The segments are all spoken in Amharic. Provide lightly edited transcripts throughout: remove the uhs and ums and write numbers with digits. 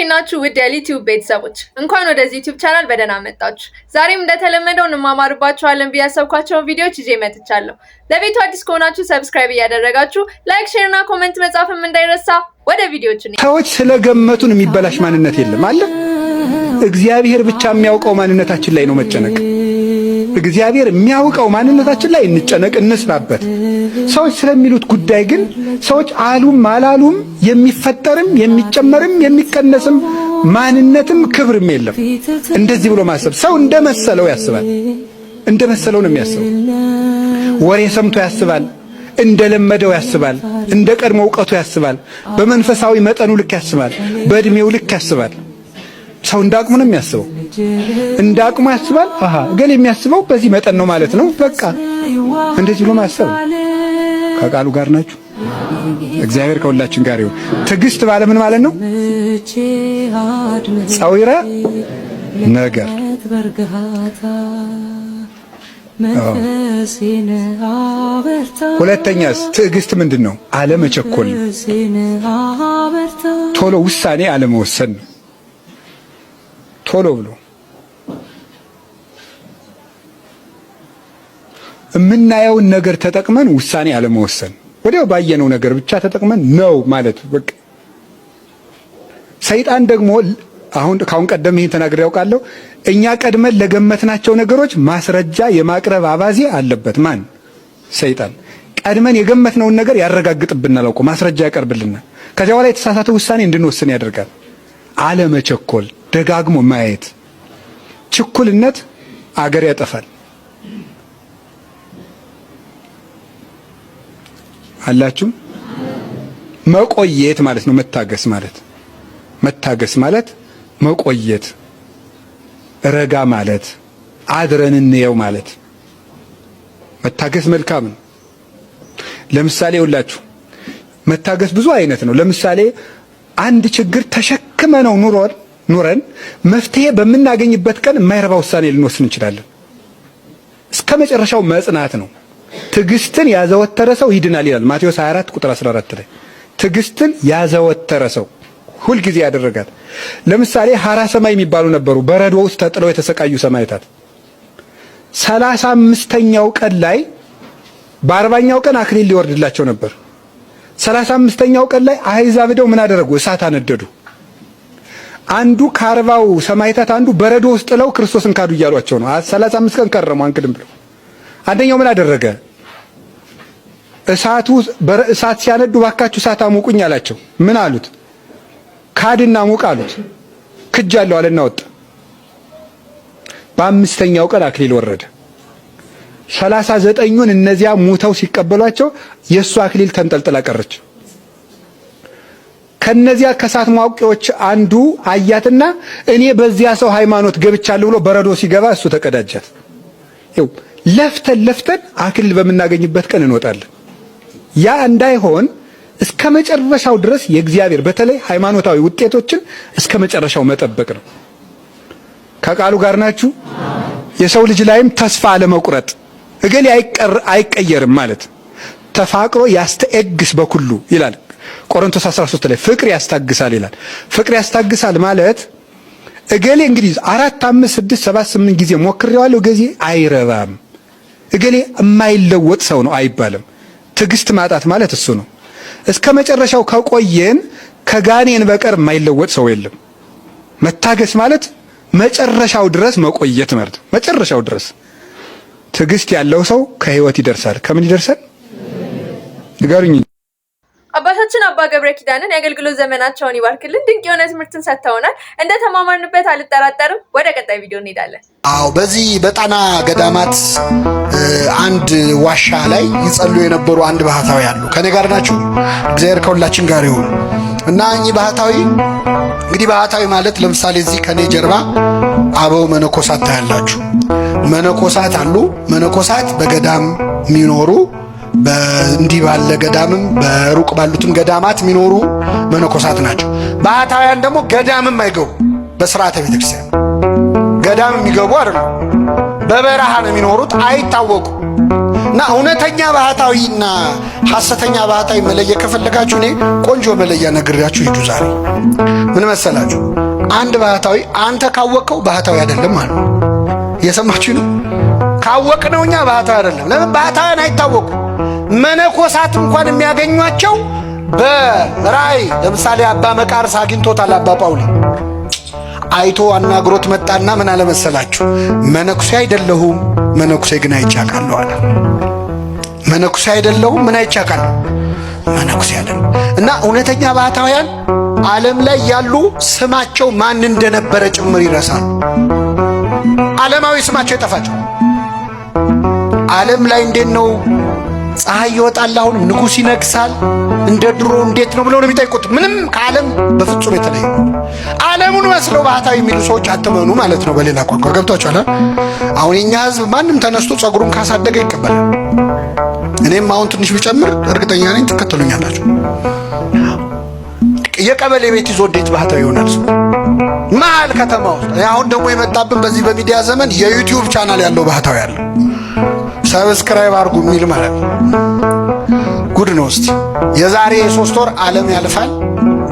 እንዴት ናችሁ ውድ የዩቲዩብ ቤተሰቦች? እንኳን ወደዚህ ዩቲዩብ ቻናል በደህና መጣችሁ። ዛሬም እንደተለመደው እንማማርባችኋለን ብዬ ያሰብኳቸውን ቪዲዮዎች ይዤ መጥቻለሁ። ለቤቱ አዲስ ከሆናችሁ ሰብስክራይብ እያደረጋችሁ ላይክ፣ ሼር እና ኮሜንት መጻፍም እንዳይረሳ። ወደ ቪዲዮዎች ነው። ሰዎች ስለገመቱን የሚበላሽ ማንነት የለም አለ። እግዚአብሔር ብቻ የሚያውቀው ማንነታችን ላይ ነው መጨነቅ። እግዚአብሔር የሚያውቀው ማንነታችን ላይ እንጨነቅ፣ እንስራበት። ሰዎች ስለሚሉት ጉዳይ ግን ሰዎች አሉም አላሉም የሚፈጠርም የሚጨመርም የሚቀነስም ማንነትም ክብርም የለም። እንደዚህ ብሎ ማሰብ ሰው እንደመሰለው ያስባል። እንደመሰለው ነው የሚያስበው። ወሬ ሰምቶ ያስባል፣ እንደለመደው ያስባል፣ እንደ ቀድሞ ዕውቀቱ ያስባል፣ በመንፈሳዊ መጠኑ ልክ ያስባል፣ በእድሜው ልክ ያስባል። ሰው እንዳቅሙ ነው የሚያስበው። እንዳቅሙ ያስባል። ገሌ የሚያስበው በዚህ መጠን ነው ማለት ነው። በቃ እንደዚህ ብሎ ማሰብ። ከቃሉ ጋር ናችሁ። እግዚአብሔር ከሁላችን ጋር ይሁን። ትዕግስት ባለ ምን ማለት ነው? ጸዊረ ነገር ሁለተኛስ ትዕግስት ምንድን ነው? አለመቸኮል፣ ቶሎ ውሳኔ አለመወሰን ነው። ቶሎ ብሎ የምናየውን ነገር ተጠቅመን ውሳኔ አለመወሰን፣ ወዲያው ባየነው ነገር ብቻ ተጠቅመን ነው ማለት በቃ። ሰይጣን ደግሞ ካሁን ቀደም ይሄን ተናግሬ ያውቃለሁ። እኛ ቀድመን ለገመትናቸው ነገሮች ማስረጃ የማቅረብ አባዜ አለበት። ማን? ሰይጣን። ቀድመን የገመትነውን ነገር ያረጋግጥብናል፣ አውቆ ማስረጃ ያቀርብልናል። ከዚያ በኋላ የተሳሳተ ውሳኔ እንድንወስን ያደርጋል። አለመቸኮል፣ ደጋግሞ ማየት። ችኩልነት አገር ያጠፋል። አላችሁ? መቆየት ማለት ነው መታገስ ማለት። መታገስ ማለት መቆየት፣ ረጋ ማለት፣ አድረን እንየው ማለት። መታገስ መልካም ነው። ለምሳሌ ሁላችሁ መታገስ ብዙ አይነት ነው። ለምሳሌ አንድ ችግር ተሸክመነው ኑረን መፍትሄ በምናገኝበት ቀን የማይረባ ውሳኔ ልንወስን እንችላለን። እስከ መጨረሻው መጽናት ነው። ትዕግስትን ያዘወተረ ሰው ይድናል ይላል ማቴዎስ 24 ቁጥር 14 ላይ። ትዕግስትን ያዘወተረ ሰው ሁልጊዜ ያደረጋት። ለምሳሌ ሐራ ሰማይ የሚባሉ ነበሩ፣ በረዶ ውስጥ ተጥለው የተሰቃዩ ሰማዕታት። 35ኛው ቀን ላይ በ40ኛው ቀን አክሊል ሊወርድላቸው ነበር። 35ኛው ቀን ላይ አሕዛብ ሄደው ምን አደረጉ? እሳት አነደዱ። አንዱ ከ40ው ሰማዕታት አንዱ በረዶ ውስጥ ጥለው ክርስቶስን ካዱ እያሏቸው ነው። 35 ቀን ከረሙ አንክድም ብለው። አንደኛው ምን አደረገ? እሳት ሲያነዱ ባካችሁ እሳት አሙቁኝ አላቸው። ምን አሉት? ካድና ሙቅ አሉት። ክጃለሁ አለና ወጣ። በ5ኛው ቀን አክሊል ወረደ። 39ኙን እነዚያ ሙተው ሲቀበሏቸው የእሱ አክሊል ተንጠልጥላ ቀረች። ከነዚያ ከእሳት ማውቂዎች አንዱ አያትና እኔ በዚያ ሰው ሃይማኖት ገብቻለሁ ብሎ በረዶ ሲገባ እሱ ተቀዳጃት። ይኸው ለፍተን አክሊል በምናገኝበት ቀን እንወጣለን። ያ እንዳይሆን እስከ መጨረሻው ድረስ የእግዚአብሔር በተለይ ሃይማኖታዊ ውጤቶችን እስከ መጨረሻው መጠበቅ ነው። ከቃሉ ጋር ናችሁ። የሰው ልጅ ላይም ተስፋ አለመቁረጥ፣ እገሌ አይቀየርም ማለት። ተፋቅሮ ያስተኤግስ በኩሉ ይላል ቆሮንቶስ 13 ላይ። ፍቅር ያስታግሳል ይላል። ፍቅር ያስታግሳል ማለት እገሌ እንግዲህ 4 5 6 7 8 ጊዜ ሞክሬዋለሁ ገዜ አይረባም፣ እገሌ የማይለወጥ ሰው ነው አይባልም። ትዕግስት ማጣት ማለት እሱ ነው። እስከ መጨረሻው ከቆየን ከጋኔን በቀር የማይለወጥ ሰው የለም። መታገስ ማለት መጨረሻው ድረስ መቆየት ማለት ነው። መጨረሻው ድረስ ትዕግስት ያለው ሰው ከህይወት ይደርሳል። ከምን ይደርሳል? ንገሩኝ። አባታችን አባ ገብረ ኪዳንን የአገልግሎት ዘመናቸውን ይባርክልን። ድንቅ የሆነ ትምህርትን ሰጥተውናል። እንደ ተማማርንበት አልጠራጠርም። ወደ ቀጣይ ቪዲዮ እንሄዳለን። በዚህ በጣና ገዳማት አንድ ዋሻ ላይ ይጸልዩ የነበሩ አንድ ባህታዊ አሉ። ከኔ ጋር ናችሁ? እግዚአብሔር ከሁላችን ጋር ይሁን። እና እኚህ ባህታዊ እንግዲህ ባህታዊ ማለት ለምሳሌ እዚህ ከኔ ጀርባ አበው መነኮሳት ታያላችሁ። መነኮሳት አሉ። መነኮሳት በገዳም የሚኖሩ እንዲህ ባለ ገዳምም በሩቅ ባሉትም ገዳማት የሚኖሩ መነኮሳት ናቸው። ባህታውያን ደግሞ ገዳምም አይገቡ፣ በሥርዓተ ቤተክርስቲያን ገዳም የሚገቡ አይደለም። በበረሃ ነው የሚኖሩት፣ አይታወቁ። እና እውነተኛ ባህታዊና ሐሰተኛ ባህታዊ መለየ ከፈለጋችሁ እኔ ቆንጆ መለያ ነግራችሁ ሂዱ። ዛሬ ምን መሰላችሁ? አንድ ባህታዊ አንተ ካወቀው ባህታዊ አይደለም ማለት ነው። የሰማችሁ ነው። ካወቅነው እኛ ባህታዊ አይደለም። ለምን? ባህታዊያን አይታወቁ። መነኮሳት እንኳን የሚያገኟቸው በራእይ ለምሳሌ አባ መቃርስ አግኝቶታል። አባ ጳውሊ አይቶ አናግሮት መጣና ምን አለ መሰላችሁ? መነኩሴ አይደለሁም፣ መነኩሴ ግን አይቻካለሁ አለ። መነኩሴ አይደለሁም፣ ምን አይቻካለሁ? መነኩሴ አይደለም። እና እውነተኛ ባህታውያን ዓለም ላይ ያሉ ስማቸው ማን እንደነበረ ጭምር ይረሳሉ። ዓለማዊ ስማቸው ይጠፋቸው። ዓለም ላይ እንዴት ነው ፀሐይ ይወጣል፣ አሁን ንጉሥ ይነግሳል፣ እንደ ድሮ እንዴት ነው ብለው ነው የሚጠይቁት። ምንም ከዓለም በፍጹም የተለየ ዓለሙን መስለው ባህታዊ የሚሉ ሰዎች አትመኑ ማለት ነው። በሌላ ቋንቋ ገብቷችኋል? አሁን የኛ ሕዝብ ማንም ተነስቶ ጸጉሩን ካሳደገ ይቀበላል። እኔም አሁን ትንሽ ብጨምር እርግጠኛ ነኝ ትከተሉኛላችሁ። የቀበሌ ቤት ይዞ እንዴት ባህታዊ ይሆናል? መሀል ከተማ ውስጥ። አሁን ደግሞ የመጣብን በዚህ በሚዲያ ዘመን የዩቲዩብ ቻናል ያለው ባህታዊ ያለው ሰብስክራይብ አድርጉ የሚል ማለት ነው። ጉድ ነው። እስቲ የዛሬ 3 ወር ዓለም ያልፋል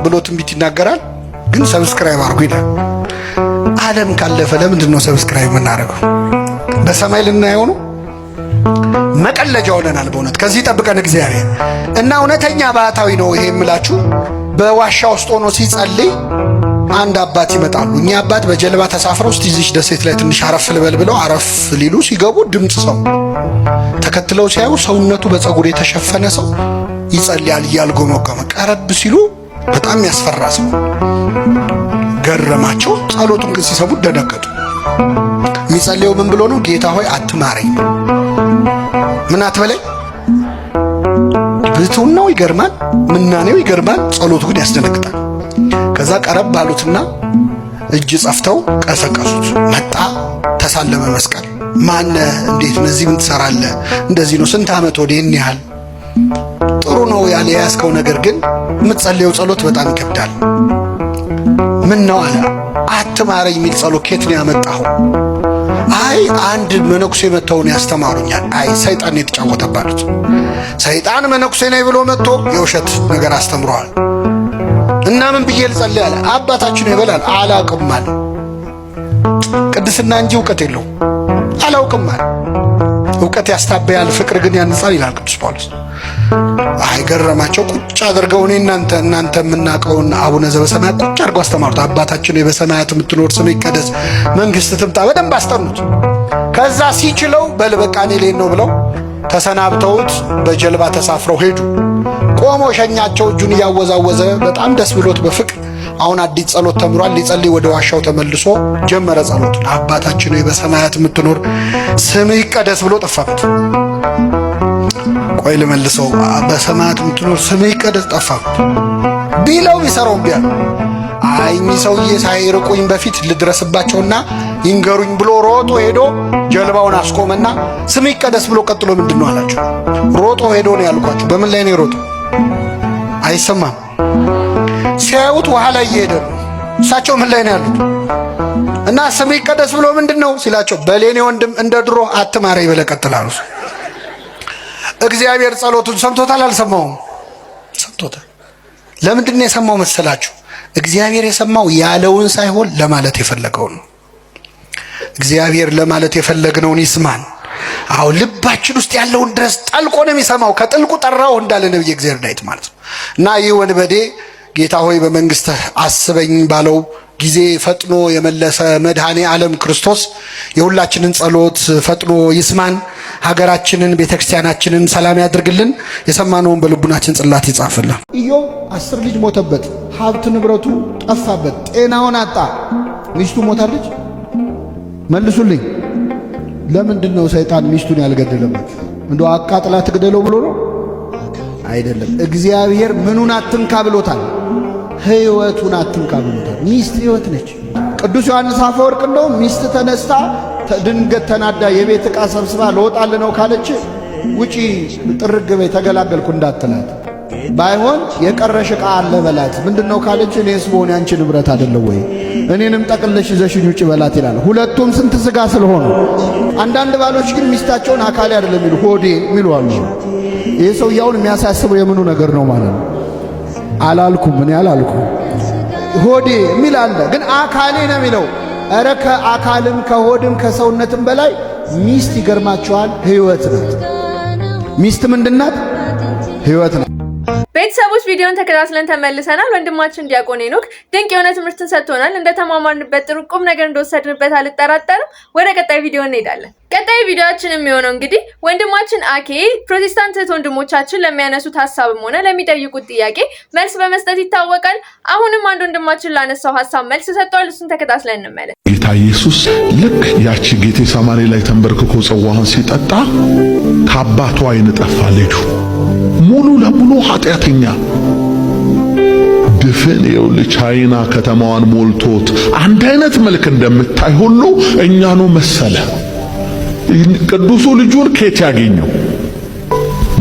ብሎ ትንቢት ይናገራል፣ ግን ሰብስክራይብ አድርጉ ይላል። ዓለም ካለፈ ለምንድን ነው ሰብስክራይብ የምናደርገው? በሰማይ ልናየው ነው? መቀለጃ ሆነናል በእውነት። ከዚህ ጠብቀን እግዚአብሔር እና እውነተኛ ባህታዊ ነው ይሄ የምላችሁ። በዋሻ ውስጥ ሆኖ ሲጸልይ አንድ አባት ይመጣሉ። እኚህ አባት በጀልባ ተሳፍረው እስቲ እዚህ ደሴት ላይ ትንሽ አረፍ ልበል ብለው አረፍ ሊሉ ሲገቡ ድምፅ ሰው ተከትለው ሲያዩ ሰውነቱ በፀጉር የተሸፈነ ሰው ይጸልያል እያልጎመጎመ። ቀረብ ሲሉ በጣም ያስፈራ ሰው ገረማቸው። ጸሎቱን ግን ሲሰሙ ደነገጡ። የሚጸልየው ምን ብሎ ነው? ጌታ ሆይ አትማረኝ፣ ምን አትበለኝ። ብሕትውናው ይገርማል፣ ምናኔው ይገርማል፣ ጸሎቱ ግን ያስደነግጣል። ከዛ ቀረብ ባሉትና እጅ ጸፍተው ቀሰቀሱት። መጣ፣ ተሳለመ መስቀል። ማነ? እንዴት ነዚህ? ምን ትሰራለህ? እንደዚህ ነው። ስንት ዓመት ወደ ይህን ያህል? ጥሩ ነው ያለ ያስከው ነገር ግን የምትጸልየው ጸሎት በጣም ይከብዳል። ምን ነው አለ። አትማረኝ የሚል ጸሎት ከየት ነው ያመጣኸው? አይ አንድ መነኩሴ መተውን ያስተማሩኛል። አይ ሰይጣን የተጫወተባሉት። ሰይጣን መነኩሴ ነኝ ብሎ መጥቶ የውሸት ነገር አስተምረዋል። እና ምን ብዬ ልጸልይ አለ። አባታችን ይበላል። አላውቅም አለ። ቅድስና እንጂ እውቀት የለው። አላውቅም አለ። እውቀት ያስታበያል፣ ፍቅር ግን ያንጻል ይላል ቅዱስ ጳውሎስ። አይ ገረማቸው። ቁጭ አድርገው እኔ እናንተ የምናውቀውን አቡነ ዘበሰማያት ቁጭ አድርገው አስተማሩት። አባታችን በሰማያት የምትኖር ስምህ ይቀደስ፣ መንግሥት ትምጣ። በደንብ አስጠኑት። ከዛ ሲችለው በል በቃ እኔ ልሄድ ነው ብለው ተሰናብተውት በጀልባ ተሳፍረው ሄዱ። ቆሞ ሸኛቸው፣ እጁን እያወዛወዘ በጣም ደስ ብሎት በፍቅር አሁን አዲስ ጸሎት ተምሯል። ሊጸልይ ወደ ዋሻው ተመልሶ ጀመረ ጸሎቱን። አባታችን ሆይ በሰማያት የምትኖር ስምህ ይቀደስ ብሎ ጠፋበት። ቆይ ልመልሰው። በሰማያት የምትኖር ስምህ ይቀደስ ጠፋበት ቢለው ቢሰራውም ቢያል አይ እኚህ ሰውዬ ሳይርቁኝ በፊት ልድረስባቸውና ይንገሩኝ ብሎ ሮጦ ሄዶ ጀልባውን አስቆመና ስምህ ይቀደስ ብሎ ቀጥሎ ምንድን ነው አላቸው። ሮጦ ሄዶ ነው ያልኳቸው። በምን ላይ ነው የሮጦ? አይሰማም። ሲያዩት ውሃ ላይ እየሄደ ነው። እሳቸው ምን ላይ ነው ያሉት? እና ስምህ ይቀደስ ብሎ ምንድን ነው ሲላቸው በሌኔ ወንድም እንደ ድሮ አትማረኝ ብለህ ቀጥል አሉት። እግዚአብሔር ጸሎቱን ሰምቶታል አልሰማውም? ሰምቶታል። ለምንድን ነው የሰማው መሰላችሁ? እግዚአብሔር የሰማው ያለውን ሳይሆን ለማለት የፈለገውን ነው። እግዚአብሔር ለማለት የፈለግነውን ይስማን። አዎ ልባችን ውስጥ ያለውን ድረስ ጠልቆ ነው የሚሰማው። ከጥልቁ ጠራው እንዳለ ነብይ እግዚአብሔር ዳዊት ማለት ነው። እና ይህ ወንበዴ ጌታ ሆይ በመንግሥትህ አስበኝ ባለው ጊዜ ፈጥኖ የመለሰ መድኃኔ ዓለም ክርስቶስ የሁላችንን ጸሎት ፈጥኖ ይስማን። ሀገራችንን ቤተክርስቲያናችንን ሰላም ያድርግልን። የሰማነውን በልቡናችን ጽላት ይጻፍልን። ኢዮብ 10 ልጅ ሞተበት፣ ሀብት ንብረቱ ጠፋበት፣ ጤናውን አጣ፣ ሚስቱ ሞታለች። መልሱልኝ። ለምንድን ነው ሰይጣን ሚስቱን ያልገደለበት? እንደው አቃጥላ ትግደለው ብሎ ነው? አይደለም። እግዚአብሔር ምኑን አትንካ ብሎታል? ሕይወቱን አትንካ ብሎታል። ሚስት ሕይወት ነች። ቅዱስ ዮሐንስ አፈወርቅ እንደው ሚስት ተነስታ ድንገት ተናዳ የቤት ዕቃ ሰብስባ ልወጣል ነው ካለች ውጪ ጥርግ በይ ተገላገልኩ እንዳትላት። ባይሆን የቀረሽ ዕቃ አለ በላት። ምንድነው ካለች እኔስ ብሆን ያንቺ ንብረት አይደለም ወይ? እኔንም ጠቅልለሽ ይዘሽኝ ውጭ በላት ይላል። ሁለቱም ስንት ሥጋ ስለሆኑ። አንዳንድ ባሎች ግን ሚስታቸውን አካሌ አይደለም የሚሉ ሆዴ የሚሉ አሉ። ይሄ ሰውየውን የሚያሳስበው የምኑ ነገር ነው ማለት ነው? አላልኩም፣ እኔ አላልኩም። ሆዴ የሚል አለ፣ ግን አካሌ ነው የሚለው። ኧረ ከአካልም ከሆድም ከሰውነትም በላይ ሚስት ይገርማቸዋል፣ ሕይወት ናት። ሚስት ምንድናት? ሕይወት ናት። ቤተሰቦች ቪዲዮን ተከታትለን ተመልሰናል። ወንድማችን ዲያቆን ሄኖክ ድንቅ የሆነ ትምህርትን ሰጥቶናል። እንደተማማርንበት ጥሩ ቁም ነገር እንደወሰድንበት አልጠራጠርም። ወደ ቀጣይ ቪዲዮ እንሄዳለን። ቀጣይ ቪዲዮአችን የሚሆነው እንግዲህ ወንድማችን አኬ ፕሮቴስታንት እህት ወንድሞቻችን ለሚያነሱት ሀሳብም ሆነ ለሚጠይቁት ጥያቄ መልስ በመስጠት ይታወቃል። አሁንም አንድ ወንድማችን ላነሳው ሀሳብ መልስ ሰጥቷል። እሱን ተከታትለን እንመለስ። ጌታ ኢየሱስ ልክ ያቺ ጌቴሴማኒ ላይ ተንበርክኮ ጽዋውን ሲጠጣ ከአባቱ ዓይን ጠፋ ልጁ። ሙሉ ለሙሉ ኃጢአተኛ ድፍን ይኸውልህ ቻይና ከተማዋን ሞልቶት አንድ አይነት መልክ እንደምታይ ሁሉ እኛኑ መሰለ። ቅዱሱ ልጁን ከየት ያገኘው?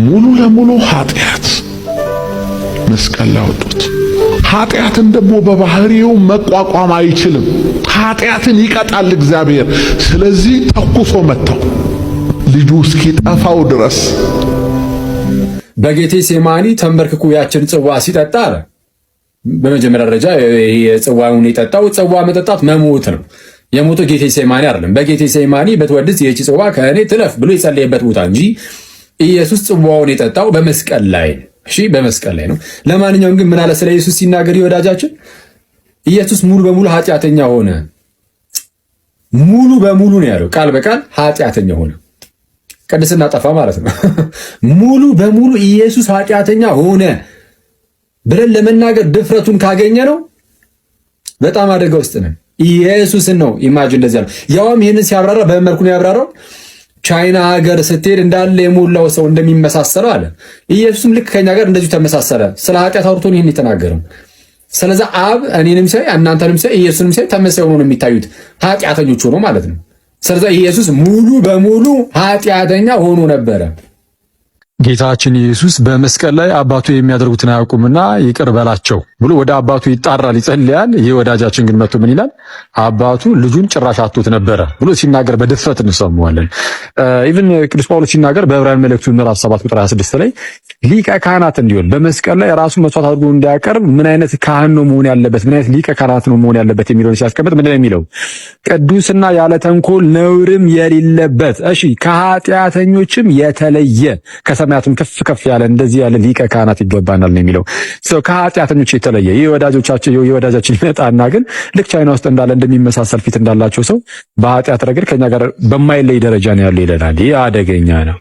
ሙሉ ለሙሉ ኃጢአት መስቀል ላይ አወጡት። ኃጢአትን ደግሞ በባህሪው መቋቋም አይችልም። ኃጢአትን ይቀጣል እግዚአብሔር። ስለዚህ ተኩሶ መታው ልጁ እስኪጠፋው ድረስ። በጌቴሴማኒ ተንበርክኮ ያችን ጽዋ ሲጠጣ አለ። በመጀመሪያ ደረጃ የጽዋውን የጠጣው ጽዋ መጠጣት መሞት ነው። የሞቶ ጌቴሴማኒ አይደለም። በጌቴሴማኒ በትወድስ ይህች ጽዋ ከእኔ ትለፍ ብሎ የጸለየበት ቦታ እንጂ ኢየሱስ ጽዋውን የጠጣው በመስቀል ላይ ነው። እሺ፣ በመስቀል ላይ ነው። ለማንኛውም ግን ምን አለ ስለ ኢየሱስ ሲናገር ወዳጃችን? ኢየሱስ ሙሉ በሙሉ ኃጢአተኛ ሆነ። ሙሉ በሙሉ ነው ያለው፣ ቃል በቃል ኃጢአተኛ ሆነ። ቅድስና ጠፋ ማለት ነው። ሙሉ በሙሉ ኢየሱስ ኃጢአተኛ ሆነ ብለን ለመናገር ድፍረቱን ካገኘ ነው በጣም አደጋ ውስጥ ነን። ኢየሱስን ነው ኢማጂን እንደዚህ ያለው። ያውም ይህንን ሲያብራራ በመልኩ ነው ያብራራው። ቻይና ሀገር ስትሄድ እንዳለ የሞላው ሰው እንደሚመሳሰለው አለ። ኢየሱስም ልክ ከኛ ጋር እንደዚሁ ተመሳሰለ። ስለ ኃጢአት አውርቶን ይህን የተናገረው። ስለዚህ አብ እኔንም ሲያይ እናንተንም ሲያይ ኢየሱስንም ሲያይ ተመሳሳይ ሆኖ ነው የሚታዩት፣ ኃጢአተኞች ሆኖ ማለት ነው። ስለዚህ ኢየሱስ ሙሉ በሙሉ ኃጢአተኛ ሆኖ ነበረ። ጌታችን ኢየሱስ በመስቀል ላይ አባቱ የሚያደርጉትን አያውቁምና ይቅር በላቸው ብሎ ወደ አባቱ ይጣራል፣ ይጸልያል። ይህ ወዳጃችን ግን መጥቶ ምን ይላል? አባቱ ልጁን ጭራሽ አጥቶት ነበረ ብሎ ሲናገር በድፍረት እንሰማዋለን። ኢቭን ቅዱስ ጳውሎስ ሲናገር በዕብራውያን መልእክቱ ምዕራፍ 7 ቁጥር 26 ላይ ሊቀ ካህናት እንዲሆን በመስቀል ላይ ራሱን መስዋዕት አድርጎ እንዲያቀርብ ምን አይነት ካህን ነው መሆን ያለበት፣ ምን አይነት ሊቀ ካህናት ነው መሆን ያለበት የሚለውን ሲያስቀምጥ ምንድን ነው የሚለው? ቅዱስና ያለ ተንኮል ነውርም የሌለበት፣ እሺ ከኃጢአተኞችም የተለየ ከሰማያትም ከፍ ከፍ ያለ እንደዚህ ያለ ሊቀ ካህናት ይገባናል ነው የሚለው። ከኃጢአተኞች የተለየ ይህ ወዳጃችን ይመጣና ግን ልክ ቻይና ውስጥ እንዳለ እንደሚመሳሰል ፊት እንዳላቸው ሰው በኃጢአት ረገድ ከኛ ጋር በማይለይ ደረጃ ነው ያለው ይለናል። ይህ አደገኛ ነው።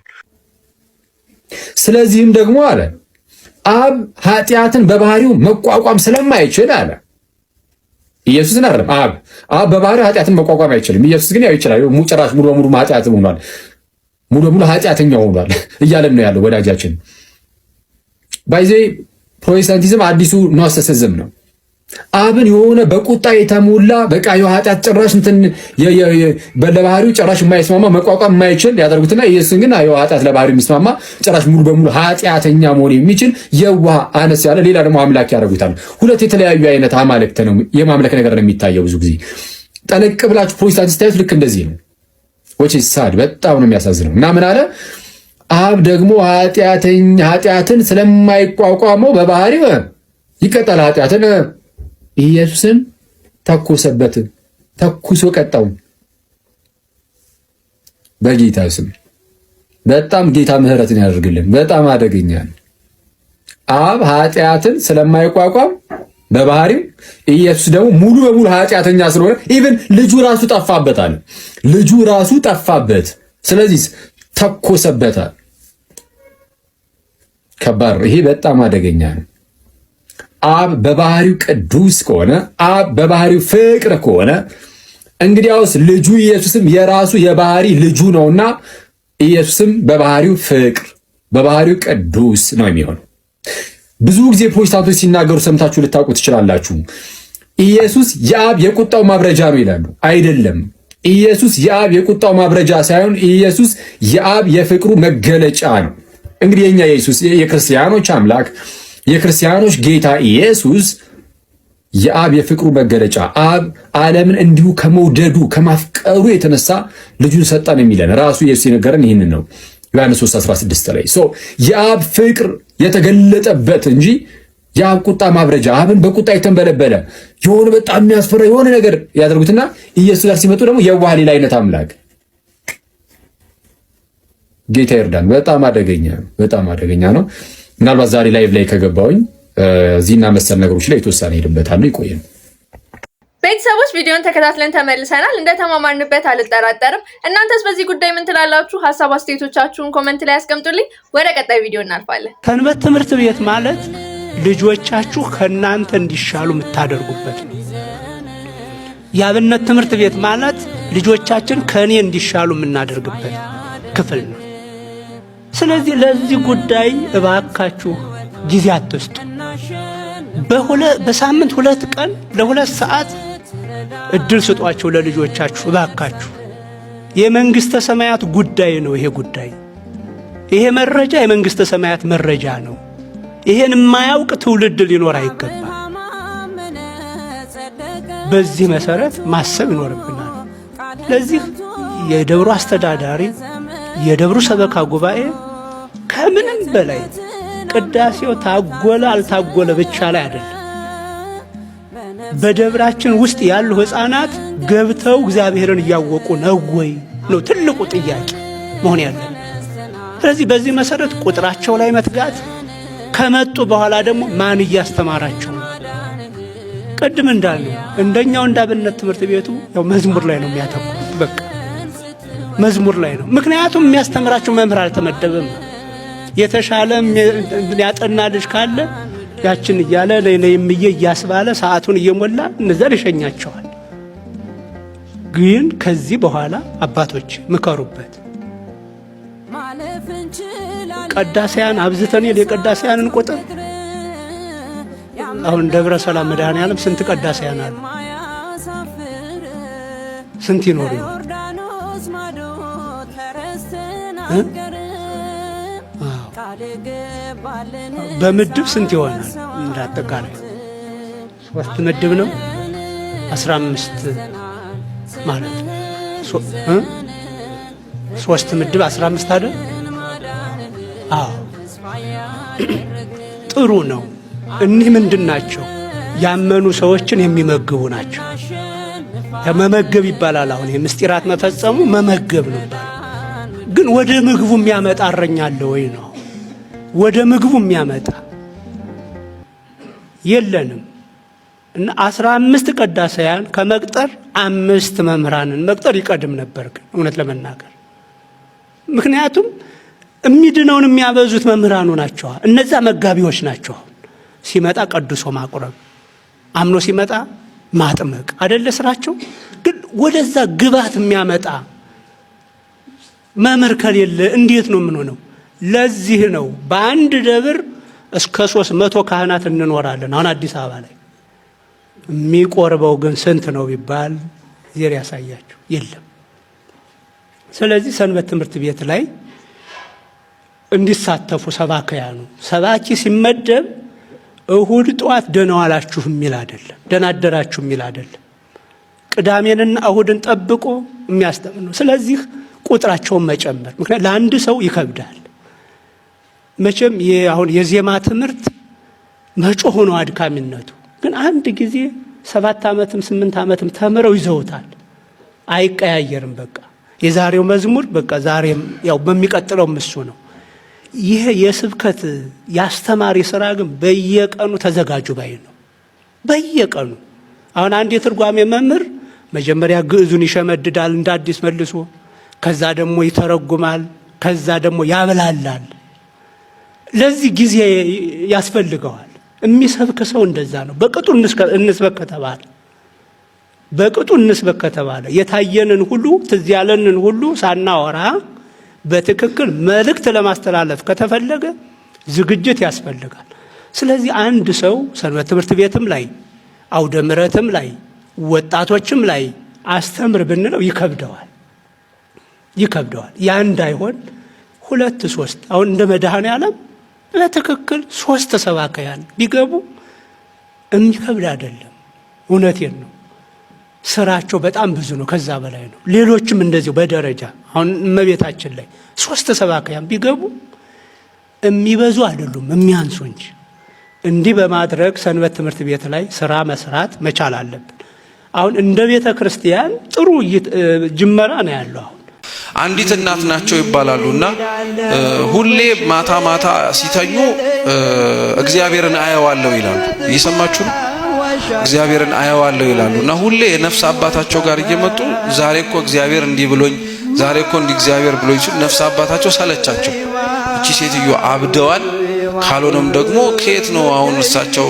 ስለዚህም ደግሞ አለ አብ ኃጢአትን በባህሪው መቋቋም ስለማይችል አለ ኢየሱስን አይደለም አብ በባህሪው ኃጢአትን መቋቋም አይችልም። ኢየሱስ ግን ያው ይችላል። ጭራሽ ሙሉ በሙሉ ኃጢአት ሆኗል፣ ሙሉ በሙሉ ኃጢአተኛ ሆኗል እያለን ነው ያለው ወዳጃችን። ባይዜ ፕሮቴስታንቲዝም አዲሱ ኖስቲሲዝም ነው። አብን የሆነ በቁጣ የተሞላ በቃ የኃጢአት ጭራሽ እንትን ለባህሪው ጭራሽ የማይስማማ መቋቋም የማይችል ያደርጉትና ኢየሱስን ግን የኃጢአት ለባህሪው የሚስማማ ጭራሽ ሙሉ በሙሉ ኃጢአተኛ መሆን የሚችል የዋህ አነስ ያለ ሌላ ደግሞ አምላክ ያደርጉታል። ሁለት የተለያዩ አይነት አማልክት ነው የማምለክ ነገር ነው የሚታየው። ብዙ ጊዜ ጠለቅ ብላችሁ ፕሮቴስታንት ስታዩት ልክ እንደዚህ ነው። ወጪ ሳድ በጣም ነው የሚያሳዝነው። እና ምን አለ አብ ደግሞ ኃጢአትን ስለማይቋቋመው በባህሪው ይቀጣል ኃጢአትን። ኢየሱስን ተኮሰበት፣ ተኩሶ ቀጣው በጌታ ስም። በጣም ጌታ ምሕረትን ያደርግልን። በጣም አደገኛ ነው። አብ ኃጢአትን ስለማይቋቋም በባህሪው ኢየሱስ ደግሞ ሙሉ በሙሉ ኃጢአተኛ ስለሆነ ኢቭን ልጁ ራሱ ጠፋበታል። ልጁ ራሱ ጠፋበት። ስለዚህ ተኮሰበታል። ከባድ ነው። ይሄ በጣም አደገኛ ነው። አብ በባህሪው ቅዱስ ከሆነ አብ በባህሪው ፍቅር ከሆነ እንግዲያውስ ልጁ ኢየሱስም የራሱ የባህሪ ልጁ ነውና ኢየሱስም በባህሪው ፍቅር በባህሪው ቅዱስ ነው የሚሆነው። ብዙ ጊዜ ፕሮቴስታንቶች ሲናገሩ ሰምታችሁ ልታውቁ ትችላላችሁ። ኢየሱስ የአብ የቁጣው ማብረጃ ነው ይላሉ። አይደለም። ኢየሱስ የአብ የቁጣው ማብረጃ ሳይሆን ኢየሱስ የአብ የፍቅሩ መገለጫ ነው። እንግዲህ የኛ ኢየሱስ የክርስቲያኖች አምላክ የክርስቲያኖች ጌታ ኢየሱስ የአብ የፍቅሩ መገለጫ አብ ዓለምን እንዲሁ ከመውደዱ ከማፍቀሩ የተነሳ ልጁን ሰጠን የሚለን ራሱ ኢየሱስ የነገረን ይህንን ነው። ዮሐንስ 3:16 ላይ የአብ ፍቅር የተገለጠበት እንጂ የአብ ቁጣ ማብረጃ አብን በቁጣ የተንበለበለ የሆነ በጣም የሚያስፈራ የሆነ ነገር ያደርጉትና ኢየሱስ ጋር ሲመጡ ደግሞ የዋህ ሌላ አይነት አምላክ ጌታ ይርዳን። በጣም አደገኛ ነው። ምናልባት ዛሬ ላይቭ ላይ ከገባውኝ እዚህና መሰል ነገሮች ላይ የተወሰነ ሄድበታል። ይቆየን። ቤተሰቦች ቪዲዮን ተከታትለን ተመልሰናል። እንደተማማርንበት አልጠራጠርም። እናንተስ በዚህ ጉዳይ ምን ትላላችሁ? ሀሳብ አስተያየቶቻችሁን ኮሜንት ላይ አስቀምጡልኝ። ወደ ቀጣይ ቪዲዮ እናልፋለን። ሰንበት ትምህርት ቤት ማለት ልጆቻችሁ ከናንተ እንዲሻሉ የምታደርጉበት ነው። የአብነት ትምህርት ቤት ማለት ልጆቻችን ከኔ እንዲሻሉ የምናደርግበት ክፍል ነው። ስለዚህ ለዚህ ጉዳይ እባካችሁ ጊዜ አትስጡ። በሳምንት 2 ቀን ለ2 ሰዓት እድል ስጧቸው ለልጆቻችሁ እባካችሁ። የመንግስተ ሰማያት ጉዳይ ነው ይሄ ጉዳይ። ይሄ መረጃ የመንግስተ ሰማያት መረጃ ነው። ይሄን የማያውቅ ትውልድ ሊኖር አይገባም። በዚህ መሰረት ማሰብ ይኖርብናል። ለዚህ የደብሩ አስተዳዳሪ የደብሩ ሰበካ ጉባኤ ከምንም በላይ ቅዳሴው ታጎለ አልታጎለ ብቻ ላይ አይደለም። በደብራችን ውስጥ ያሉ ሕፃናት ገብተው እግዚአብሔርን እያወቁ ነው ወይ ነው ትልቁ ጥያቄ መሆን ያለው። ስለዚህ በዚህ መሰረት ቁጥራቸው ላይ መትጋት፣ ከመጡ በኋላ ደግሞ ማን እያስተማራቸው ነው። ቅድም እንዳለው እንደኛው እንዳብነት ትምህርት ቤቱ ያው መዝሙር ላይ ነው የሚያተኩሩት። በቃ መዝሙር ላይ ነው። ምክንያቱም የሚያስተምራቸው መምህር አልተመደበም። የተሻለ ያጠና ልጅ ካለ ያችን እያለ ለነይምዬ እያስባለ ሰዓቱን እየሞላ እነዛን ይሸኛቸዋል። ግን ከዚህ በኋላ አባቶች ምከሩበት። ቀዳሲያን አብዝተን የቀዳሲያንን ቁጥር አሁን ደብረ ሰላም መድኃኔዓለም ስንት ቀዳሲያን አሉ? ስንት ይኖሩ? በምድብ ስንት ይሆናል? እንዳጠቃላይ 3 ምድብ ነው 15 ማለት ነው። 3 ምድብ 15 አይደል? አዎ ጥሩ ነው። እኒህ ምንድን ናቸው? ያመኑ ሰዎችን የሚመግቡ ናቸው። መመገብ ይባላል። አሁን የምስጢራት መፈጸሙ መመገብ ነው። ግን ወደ ምግቡ የሚያመጣ እረኛ አለ ወይ ነው? ወደ ምግቡ የሚያመጣ የለንም። እና 15 ቀዳሳያን ከመቅጠር 5 መምህራንን መቅጠር ይቀድም ነበር። ግን እውነት ለመናገር ምክንያቱም የሚድነውን የሚያበዙት መምህራኑ ናቸው። እነዛ መጋቢዎች ናቸው። ሲመጣ ቀድሶ ማቁረብ፣ አምኖ ሲመጣ ማጥመቅ አይደለ ስራቸው። ግን ወደዛ ግባት የሚያመጣ መምህር ከሌለ እንዴት ነው የምንሆነው? ለዚህ ነው በአንድ ደብር እስከ 300 ካህናት እንኖራለን። አሁን አዲስ አበባ ላይ የሚቆርበው ግን ስንት ነው ቢባል ዜር ያሳያችሁ የለም። ስለዚህ ሰንበት ትምህርት ቤት ላይ እንዲሳተፉ ሰባክያኑ ሰባኪ ሲመደብ እሁድ ጧት ደህና ዋላችሁ የሚል አይደለም፣ ደህና አደራችሁ የሚል አይደለም። ቅዳሜንና እሁድን ጠብቆ የሚያስተምር ነው። ስለዚህ ቁጥራቸውን መጨመር ምክንያት ለአንድ ሰው ይከብዳል። መቼም አሁን የዜማ ትምህርት መጮህ ነው አድካሚነቱ። ግን አንድ ጊዜ 7 ዓመትም 8 ዓመትም ተምረው ይዘውታል። አይቀያየርም። በቃ የዛሬው መዝሙር በቃ ዛሬም ያው በሚቀጥለው እሱ ነው። ይሄ የስብከት ያስተማሪ ስራ ግን በየቀኑ ተዘጋጁ ባይ ነው። በየቀኑ አሁን አንድ የትርጓሜ መምህር መጀመሪያ ግዕዙን ይሸመድዳል እንደ አዲስ መልሶ፣ ከዛ ደግሞ ይተረጉማል፣ ከዛ ደግሞ ያብላላል። ለዚህ ጊዜ ያስፈልገዋል። የሚሰብክ ሰው እንደዛ ነው። በቅጡ እንስበክ ከተባለ የታየንን ሁሉ ትዝ ያለንን ሁሉ ሳናወራ በትክክል መልእክት ለማስተላለፍ ከተፈለገ ዝግጅት ያስፈልጋል። ስለዚህ አንድ ሰው ሰንበት ትምህርት ቤትም ላይ አውደ ምሕረትም ላይ ወጣቶችም ላይ አስተምር ብንለው ይከብደዋል። ያ እንዳይሆን 2 3 አሁን እንደ መድኃኔዓለም በትክክል 3 ሰባክያን ቢገቡ የሚከብድ አይደለም። እውነቴን ነው። ስራቸው በጣም ብዙ ነው፣ ከዛ በላይ ነው። ሌሎችም እንደዚሁ በደረጃ አሁን እመቤታችን ላይ 3 ሰባክያን ቢገቡ የሚበዙ አይደሉም፣ የሚያንሱ እንጂ። እንዲህ በማድረግ ሰንበት ትምህርት ቤት ላይ ስራ መስራት መቻል አለብን። አሁን እንደ ቤተ ክርስቲያን ጥሩ ጅመራ ነው ያለው። አሁን አንዲት እናት ናቸው ይባላሉና ሁሌ ማታ ማታ ሲተኙ እግዚአብሔርን አየዋለሁ ይላሉ። እየሰማችሁ ነው? እግዚአብሔርን አየዋለሁ ይላሉና ሁሌ የነፍስ አባታቸው ጋር እየመጡ ዛሬ እኮ እግዚአብሔር እንዲህ ብሎኝ፣ ዛሬ እኮ እንዲህ እግዚአብሔር ብሎኝ ሲሉ ነፍስ አባታቸው ሰለቻቸው። እቺ ሴትዮ አብደዋል፣ ካልሆነም ደግሞ ከየት ነው አሁን እሳቸው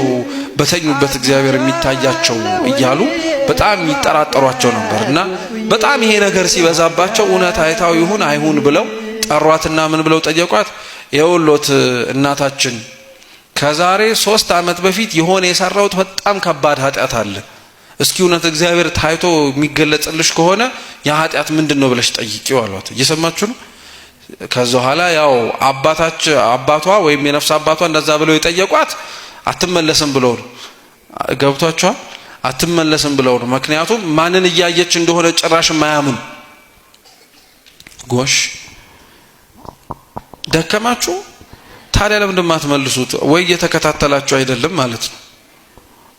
በተኙበት እግዚአብሔር የሚታያቸው እያሉ በጣም ይጠራጠሯቸው ነበር። እና በጣም ይሄ ነገር ሲበዛባቸው እውነት አይታው ይሁን አይሁን ብለው ጠሯትና ምን ብለው ጠየቋት? የውሎት እናታችን ከዛሬ 3 ዓመት በፊት የሆነ የሰራውት በጣም ከባድ ኃጢአት አለ። እስኪ እውነት እግዚአብሔር ታይቶ የሚገለጽልሽ ከሆነ ያ ኃጢአት ምንድነው ብለሽ ጠይቂው አሏት። እየሰማችሁ ነው? ከዛ በኋላ ያው አባቷ ወይም የነፍስ አባቷ እንደዛ ብለው የጠየቋት አትመለስም ብለው ነው። ገብቷቸዋል? አትመለስም ብለው ነው። ምክንያቱም ማንን እያየች እንደሆነ ጭራሽ ማያምኑ። ጎሽ ደከማችሁ ታዲያ ለምን እንደማትመልሱት? ወይ እየተከታተላችሁ አይደለም ማለት ነው።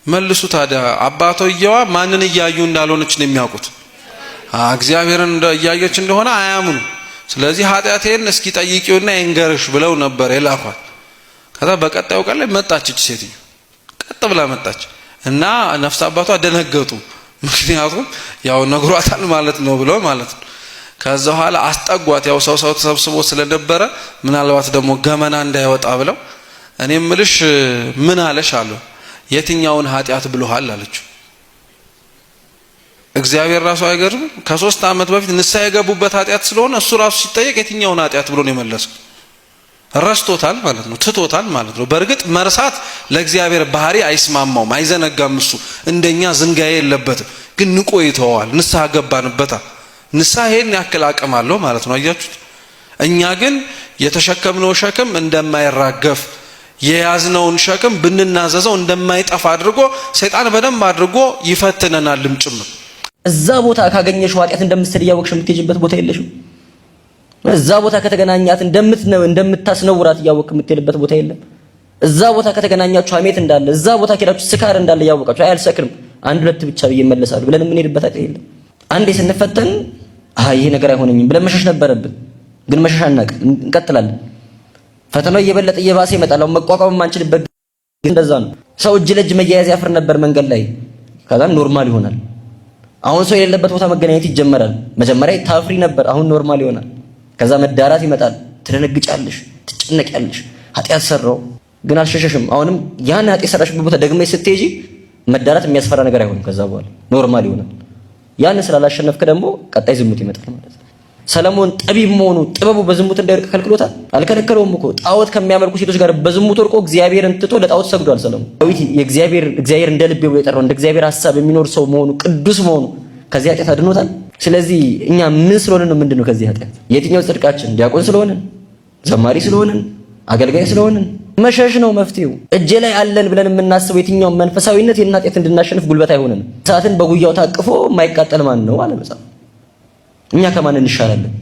መልሱ ታዲያ። አባቷየዋ ማንን እያዩ እንዳልሆነች ነው የሚያውቁት። እግዚአብሔርን እያየች እንደሆነ አያምኑ። ስለዚህ ኃጢአቴን እስኪ ጠይቂውና ይንገርሽ ብለው ነበር የላኳት። ከዛ በቀጣዩ ቀን ላይ መጣች እቺ ሴትዮ፣ ቀጥ ብላ መጣች እና ነፍስ አባቷ ደነገጡ። ምክንያቱም ያው ነግሯታል ማለት ነው ብለው ማለት ነው። ከዛ በኋላ አስጠጓት። ያው ሰው ተሰብስቦ ስለነበረ ምናልባት ደግሞ ገመና እንዳይወጣ ብለው እኔ ምልሽ ምን አለሽ አሉ። የትኛውን ኃጢአት ብሎሃል አለችው። እግዚአብሔር ራሱ አይገርም? ከ3 ዓመት በፊት ንስሐ የገቡበት ኃጢአት ስለሆነ እሱ ራሱ ሲጠየቅ የትኛውን ኃጢአት ብሎ ነው የመለሰው? ረስቶታል ማለት ነው፣ ትቶታል ማለት ነው። በእርግጥ መርሳት ለእግዚአብሔር ባህሪ አይስማማውም፣ አይዘነጋም። እሱ እንደኛ ዝንጋዬ የለበትም፣ ግን ንቆ ይተዋል። ንስሐ ገባንበታ። ንስሐ ይሄን ያክል አቅም አለው ማለት ነው። አያችሁት? እኛ ግን የተሸከምነው ሸክም እንደማይራገፍ የያዝነውን ሸክም ብንናዘዘው እንደማይጠፋ አድርጎ ሰይጣን በደንብ አድርጎ ይፈትነናልም ጭምር። እዛ ቦታ ካገኘሽው ኃጢአት እንደምትሰድ እያወቅሽ የምትሄጂበት ቦታ የለሽም። እዛ ቦታ ከተገናኛት እንደምታስነውራት እያወቅሽ የምትሄድበት ቦታ የለም። እዛ ቦታ ከተገናኛችሁ ሐሜት እንዳለ፣ እዛ ቦታ ከሄዳችሁ ስካር እንዳለ እያወቃችሁ አልሰክርም 1-2 ብቻ ብዬ እመለሳለሁ ብለን የምንሄድበት ኃጢአት የለም። አንዴ ስንፈተን ይሄ ነገር አይሆነኝም ብለን መሸሽ ነበረብን። ግን መሸሽ አናውቅም፣ እንቀጥላለን። ፈተናው እየበለጠ እየባሰ ይመጣል። አሁን መቋቋም የማንችልበት እንደዛ ነው። ሰው እጅ ለእጅ መያያዝ ያፍር ነበር መንገድ ላይ፣ ከዛ ኖርማል ይሆናል። አሁን ሰው የሌለበት ቦታ መገናኘት ይጀመራል። መጀመሪያ ታፍሪ ነበር፣ አሁን ኖርማል ይሆናል። ከዛ መዳራት ይመጣል። ትደነግጫለሽ፣ ትጨነቂያለሽ። ኃጢአት ሰራው ግን አልሸሸሽም። አሁንም ያን ኃጢአት ሰራሽበት ቦታ ደግመሽ ስትሄጂ መዳራት የሚያስፈራ ነገር አይሆንም። ከዛ በኋላ ኖርማል ይሆናል። ያን ስላላሸነፍክ ደግሞ ቀጣይ ዝሙት ይመጣል ማለት ነው። ሰለሞን ጠቢብ መሆኑ ጥበቡ በዝሙት እንዳይወድቅ ከልክሎታል? አልከለከለውም እኮ። ጣዖት ከሚያመልኩ ሴቶች ጋር በዝሙት ወድቆ እግዚአብሔርን ትቶ ለጣዖት ሰግዷል ሰለሞን። ዳዊት እግዚአብሔር እንደ ልቤ ብሎ የጠራው እንደ እግዚአብሔር ሐሳብ የሚኖር ሰው መሆኑ ቅዱስ መሆኑ ከዚህ ኃጢአት አድኖታል። ስለዚህ እኛ ምን ስለሆነ ነው ምንድነው ከዚህ ኃጢአት? የትኛው ጽድቃችን? ዲያቆን ስለሆነን፣ ዘማሪ ስለሆነን፣ አገልጋይ ስለሆነን? መሸሽ ነው መፍትሄው። እጄ ላይ አለን ብለን የምናስበው የትኛው መንፈሳዊነት የና ኃጢአት እንድናሸንፍ ጉልበት አይሆነንም። እሳትን በጉያው ታቅፎ የማይቃጠል ማን ነው አለ መጽሐፍ። እኛ ከማን እንሻላለን?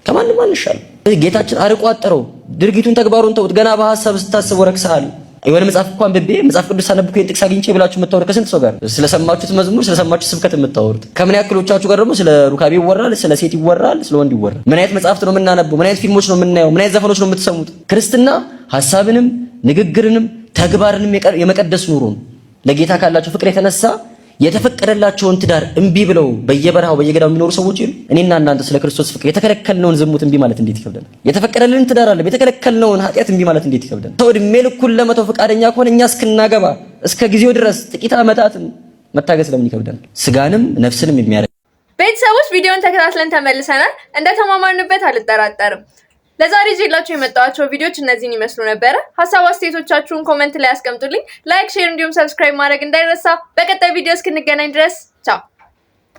ከማንም አንሻል። ጌታችን አርቆ አጠረው። ድርጊቱን ተግባሩን ተውት። ገና በሐሳብ ስታስብ ወረክሰሃል። የሆነ መጽሐፍ እንኳን በቤ መጽሐፍ ቅዱስ ሳነብኩ የጥቅስ አግኝቼ ብላችሁ የምታወሩት ከስንት ሰው ጋር ስለሰማችሁት መዝሙር ስለሰማችሁት ስብከት የምታወሩት? ከምን ያክሎቻችሁ ጋር ደግሞ ስለ ሩካቤ ይወራል፣ ስለ ሴት ይወራል፣ ስለ ወንድ ይወራል? ምን አይነት መጽሐፍት ነው የምናነበው? ምን አይነት ፊልሞች ነው የምናየው? ምን አይነት ዘፈኖች ነው የምትሰሙት? ክርስትና ሐሳብንም ንግግርንም ተግባርንም የመቀደስ ኑሮ ነው። ለጌታ ካላቸው ፍቅር የተነሳ የተፈቀደላቸውን ትዳር እምቢ ብለው በየበረሃው በየገዳው የሚኖሩ ሰዎች ይሉ። እኔና እናንተ ስለ ክርስቶስ ፍቅር የተከለከልነውን ዝሙት እምቢ ማለት እንዴት ይከብደናል? የተፈቀደልን ትዳር አለ፣ የተከለከልነውን ኃጢአት እምቢ ማለት እንዴት ይከብደናል? ሰው ዕድሜ ልኩን ለመተው ፈቃደኛ ከሆነ እኛ እስክናገባ እስከ ጊዜው ድረስ ጥቂት ዓመታትን መታገስ ለምን ይከብደናል? ስጋንም ነፍስንም የሚያረግ ቤተሰቦች ቪዲዮን ተከታትለን ተመልሰናል። እንደተማማርንበት አልጠራጠርም። ለዛሬ ይዤላችሁ የመጣኋቸው ቪዲዮዎች እነዚህን ይመስሉ ነበረ። ሀሳብ አስተያየቶቻችሁን ኮሜንት ላይ አስቀምጡልኝ። ላይክ፣ ሼር እንዲሁም ሰብስክራይብ ማድረግ እንዳይረሳ። በቀጣይ ቪዲዮ እስክንገናኝ ድረስ ቻው።